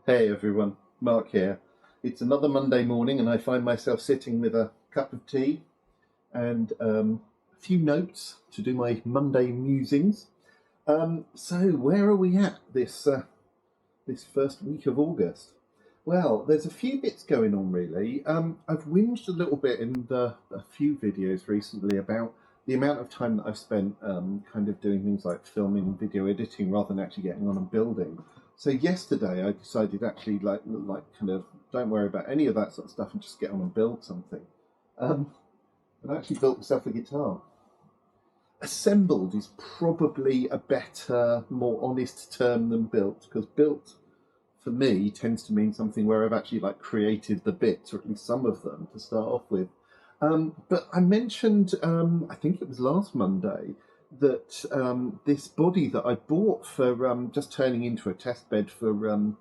Hey everyone, Mark here. It's another Monday morning and I find myself sitting with a cup of tea and a few notes to do my Monday musings. So where are we at this first week of August? Well, there's a few bits going on really. I've whinged a little bit in a few videos recently about the amount of time that I've spent kind of doing things like filming and video editing rather than actually getting on and building. So yesterday I decided actually like kind of don't worry about any of that sort of stuff and just get on and build something. And I actually built myself a guitar. Assembled is probably a better, more honest term than built, because built for me tends to mean something where I've actually like created the bits, or at least some of them, to start off with. But I mentioned, I think it was last Monday, that this body that I bought for just turning into a test bed for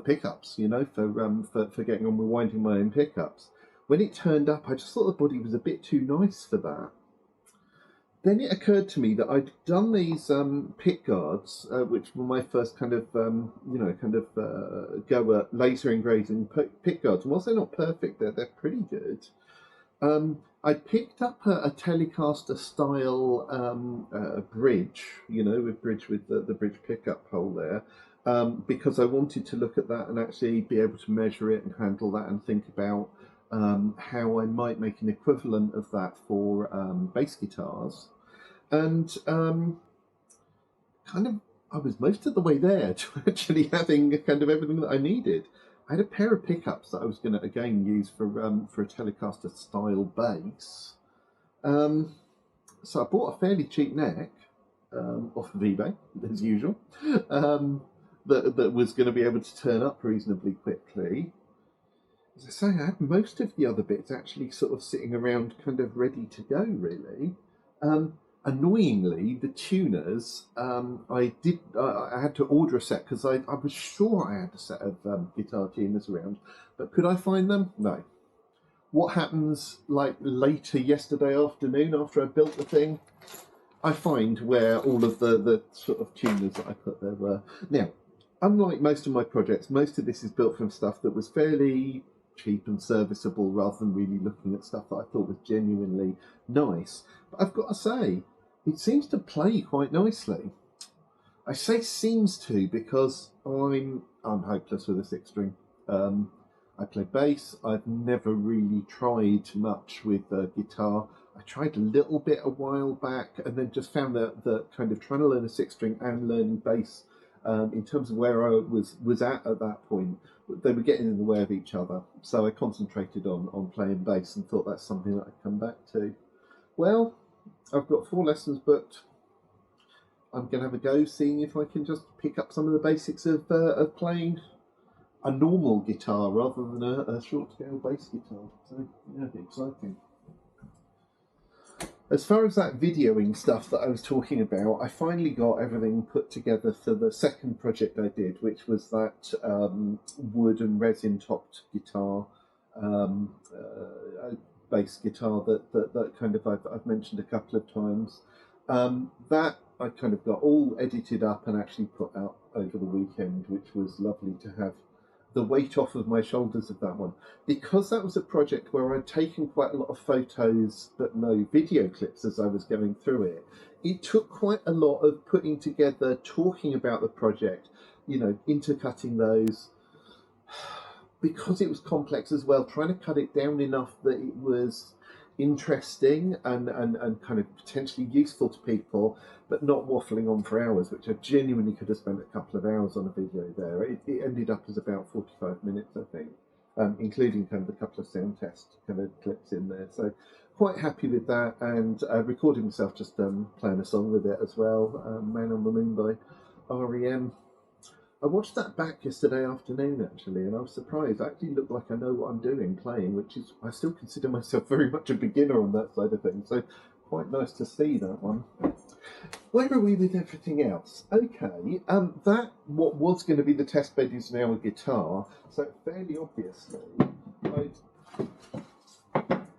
pickups, you know, for getting on with winding my own pickups. When it turned up, I just thought the body was a bit too nice for that. Then it occurred to me that I'd done these pick guards, which were my first kind of, go at laser engraving pick guards. And whilst they're not perfect, they're pretty good. I picked up a Telecaster style bridge, with the bridge pickup hole there, because I wanted to look at that and actually be able to measure it and handle that and think about how I might make an equivalent of that for bass guitars. And I was most of the way there to actually having kind of everything that I needed. I had a pair of pickups that I was going to again use for a Telecaster style bass. So I bought a fairly cheap neck off of eBay, as usual, that was going to be able to turn up reasonably quickly. As I say, I had most of the other bits actually sort of sitting around kind of ready to go, really. Annoyingly, the tuners, I had to order a set because I was sure I had a set of guitar tuners around, but could I find them? No. What happens like later yesterday afternoon after I built the thing? I find where all of the sort of tuners that I put there were. Now, unlike most of my projects, most of this is built from stuff that was fairly cheap and serviceable rather than really looking at stuff that I thought was genuinely nice. But I've got to say, it seems to play quite nicely. I say seems to because I'm hopeless with a six string. I play bass. I've never really tried much with guitar. I tried a little bit a while back and then just found that kind of trying to learn a six string and learning bass in terms of where I was at that point, they were getting in the way of each other. So I concentrated on playing bass and thought that's something that I'd come back to. Well, I've got 4 lessons booked. I'm going to have a go seeing if I can just pick up some of the basics of playing a normal guitar rather than a short scale bass guitar. So, yeah, exciting. As far as that videoing stuff that I was talking about, I finally got everything put together for the second project I did, which was that wood and resin topped guitar, bass guitar that kind of I've mentioned a couple of times. That I kind of got all edited up and actually put out over the weekend, which was lovely to have the weight off of my shoulders of that one. Because that was a project where I'd taken quite a lot of photos but no video clips as I was going through it. It took quite a lot of putting together, talking about the project, intercutting those. Because it was complex as well, trying to cut it down enough that it was interesting and kind of potentially useful to people, but not waffling on for hours, which I genuinely could have spent a couple of hours on a video there. It ended up as about 45 minutes, I think, including kind of a couple of sound test kind of clips in there. So quite happy with that, and recorded myself just playing a song with it as well, Man on the Moon by REM. I watched that back yesterday afternoon, actually, and I was surprised. I actually look like I know what I'm doing playing, which is, I still consider myself very much a beginner on that side of things, so quite nice to see that one. Where are we with everything else? Okay, that, what was going to be the test bed is now a guitar, so fairly obviously, I'd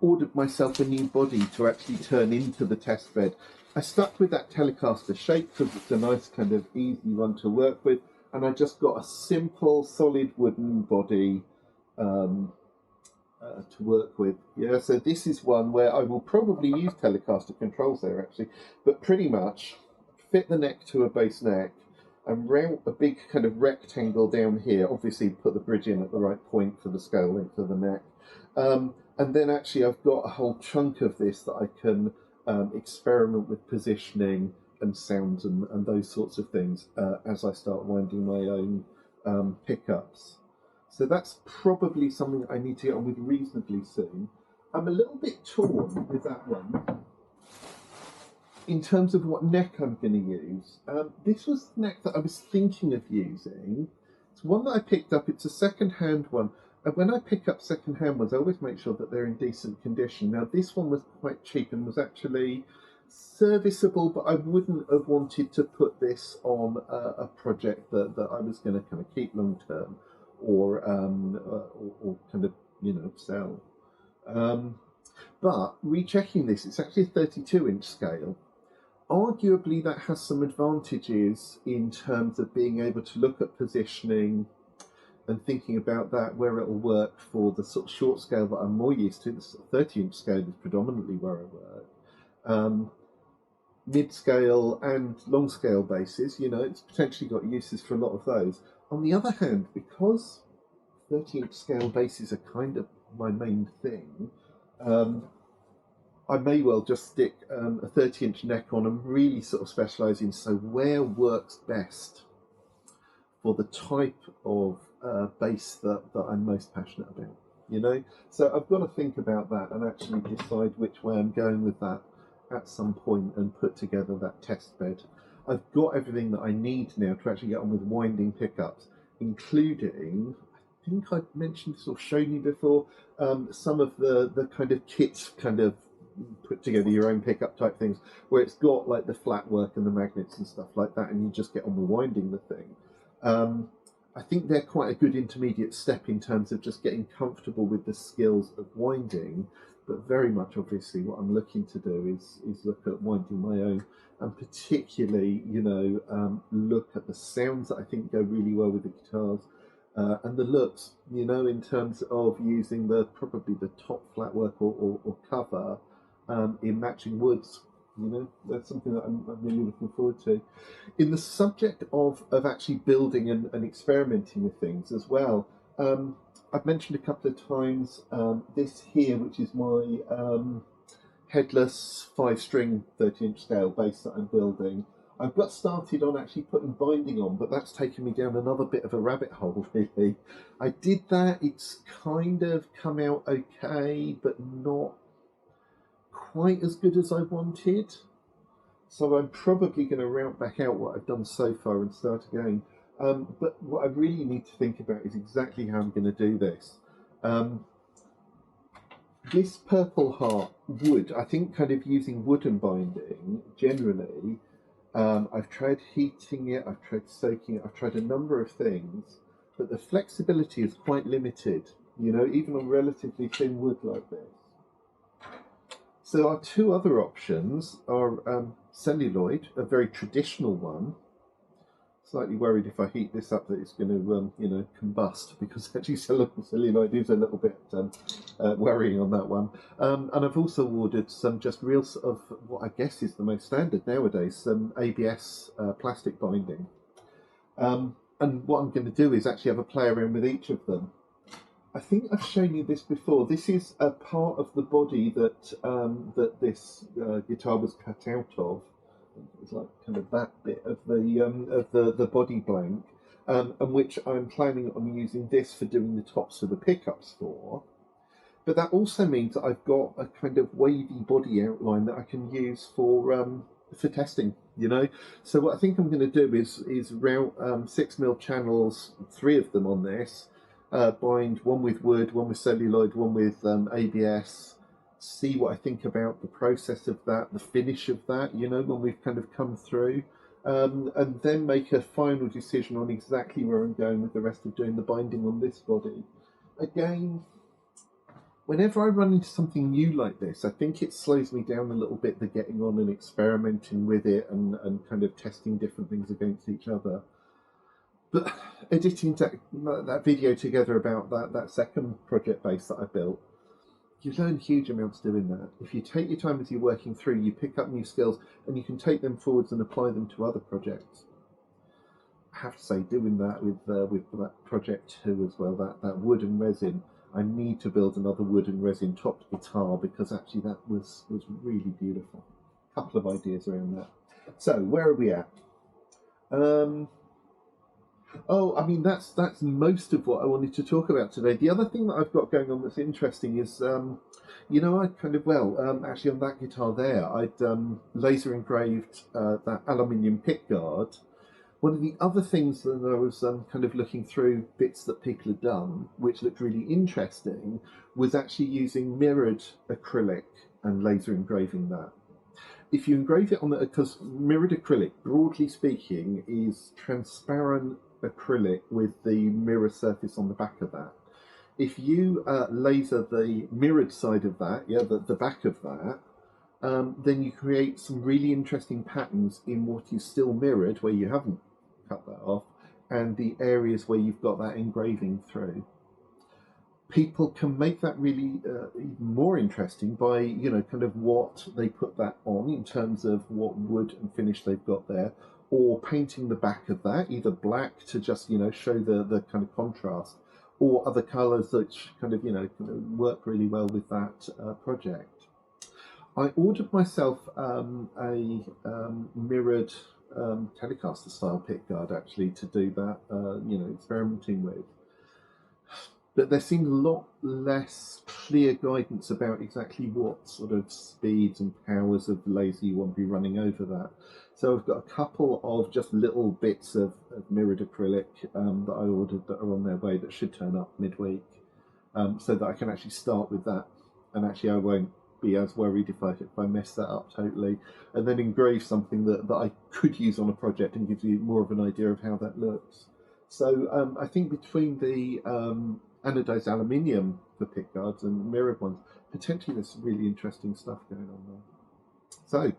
ordered myself a new body to actually turn into the test bed. I stuck with that Telecaster shape because it's a nice kind of easy one to work with. and I just got a simple solid wooden body to work with. Yeah, so this is one where I will probably use Telecaster controls there actually, but pretty much fit the neck to a bass neck and route a big kind of rectangle down here. Obviously put the bridge in at the right point for the scale length of the neck. And then actually I've got a whole chunk of this that I can experiment with positioning and sounds and those sorts of things as I start winding my own pickups. So that's probably something I need to get on with reasonably soon. I'm a little bit torn with that one in terms of what neck I'm going to use. This was the neck that I was thinking of using. It's one that I picked up. It's a second-hand one. And when I pick up second-hand ones, I always make sure that they're in decent condition. Now, this one was quite cheap and was actually serviceable, but I wouldn't have wanted to put this on a project that I was going to kind of keep long-term. Or kind of, sell. But rechecking this, it's actually a 32-inch scale. Arguably, that has some advantages in terms of being able to look at positioning and thinking about that, where it'll work for the sort of short scale that I'm more used to. The sort of 30-inch scale is predominantly where I work. Mid-scale and long-scale bases, it's potentially got uses for a lot of those. On the other hand, because 30-inch scale bases are kind of my main thing, I may well just stick a 30-inch neck on and really sort of specialise in where works best for the type of bass that I'm most passionate about, So I've got to think about that and actually decide which way I'm going with that at some point and put together that test bed. I've got everything that I need now to actually get on with winding pickups, including, I think I've mentioned this or shown you before, some of the kind of kits, kind of put together your own pickup type things, where it's got like the flat work and the magnets and stuff like that, and you just get on with winding the thing. I think they're quite a good intermediate step in terms of just getting comfortable with the skills of winding, but very much obviously what I'm looking to do is look at winding my own, and particularly, look at the sounds that I think go really well with the guitars, and the looks, in terms of using probably the top flat work or cover in matching woods. That's something that I'm really looking forward to. In the subject of actually building and experimenting with things as well, I've mentioned a couple of times this here, which is my headless 5-string 30-inch scale bass that I'm building. I've got started on actually putting binding on, but that's taken me down another bit of a rabbit hole, really. I did that. It's kind of come out okay, but not quite as good as I wanted. So I'm probably going to route back out what I've done so far and start again. But what I really need to think about is exactly how I'm going to do this. This Purple Heart wood, I think kind of using wooden binding generally, I've tried heating it, I've tried soaking it, I've tried a number of things, but the flexibility is quite limited, even on relatively thin wood like this. So our two other options are celluloid, a very traditional one. Slightly worried if I heat this up that it's going to, combust, because actually celluloid is a little bit worrying on that one. And I've also ordered some just real sort of what I guess is the most standard nowadays, some ABS plastic binding. And what I'm going to do is actually have a play around with each of them. I think I've shown you this before. This is a part of the body that this guitar was cut out of. It's like kind of that bit of the body blank, and which I'm planning on using this for doing the tops of the pickups for. But that also means that I've got a kind of wavy body outline that I can use for testing. So what I think I'm going to do is route 6mm channels, 3 of them on this. Bind one with wood, one with celluloid, one with ABS. See what I think about the process of that, the finish of that, when we've kind of come through, and then make a final decision on exactly where I'm going with the rest of doing the binding on this body. Again, whenever I run into something new like this, I think it slows me down a little bit, the getting on and experimenting with it and kind of testing different things against each other. But editing that video together about that second project base that I built, you learn huge amounts doing that. If you take your time as you're working through, you pick up new skills and you can take them forwards and apply them to other projects. I have to say, doing that with that project too as well, that wood and resin. I need to build another wood and resin topped guitar because actually that was really beautiful. A couple of ideas around that. So where are we at? Oh, I mean that's most of what I wanted to talk about today. The other thing that I've got going on that's interesting is, I kind of actually on that guitar there, I'd laser engraved that aluminium pickguard. One of the other things that I was kind of looking through bits that people had done, which looked really interesting, was actually using mirrored acrylic and laser engraving that. If you engrave it on because mirrored acrylic, broadly speaking, is transparent acrylic with the mirror surface on the back of that. If you laser the mirrored side of that, the back of that, then you create some really interesting patterns in what is still mirrored, where you haven't cut that off, and the areas where you've got that engraving through. People can make that really even more interesting by, kind of what they put that on in terms of what wood and finish they've got there, or painting the back of that, either black to just, show the kind of contrast, or other colours that kind of, work really well with that project. I ordered myself a mirrored Telecaster style pickguard actually to do that, experimenting with. But there seemed a lot less clear guidance about exactly what sort of speeds and powers of laser you want to be running over that. So I've got a couple of just little bits of mirrored acrylic that I ordered that are on their way that should turn up midweek, so that I can actually start with that. And actually I won't be as worried if I mess that up totally, and then engrave something that I could use on a project and gives you more of an idea of how that looks. So I think between the anodized aluminium for pickguards and mirrored ones, potentially there's some really interesting stuff going on there. So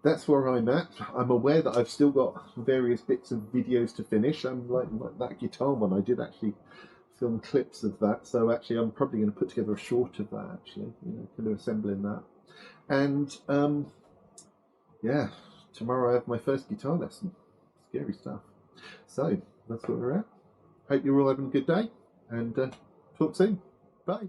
that's where I'm at. I'm aware that I've still got various bits of videos to finish. Like that guitar one, I did actually film clips of that. So actually I'm probably going to put together a short of that, actually, kind of assembling that. And tomorrow I have my first guitar lesson. Scary stuff. So that's where we're at. Hope you're all having a good day, and talk soon. Bye.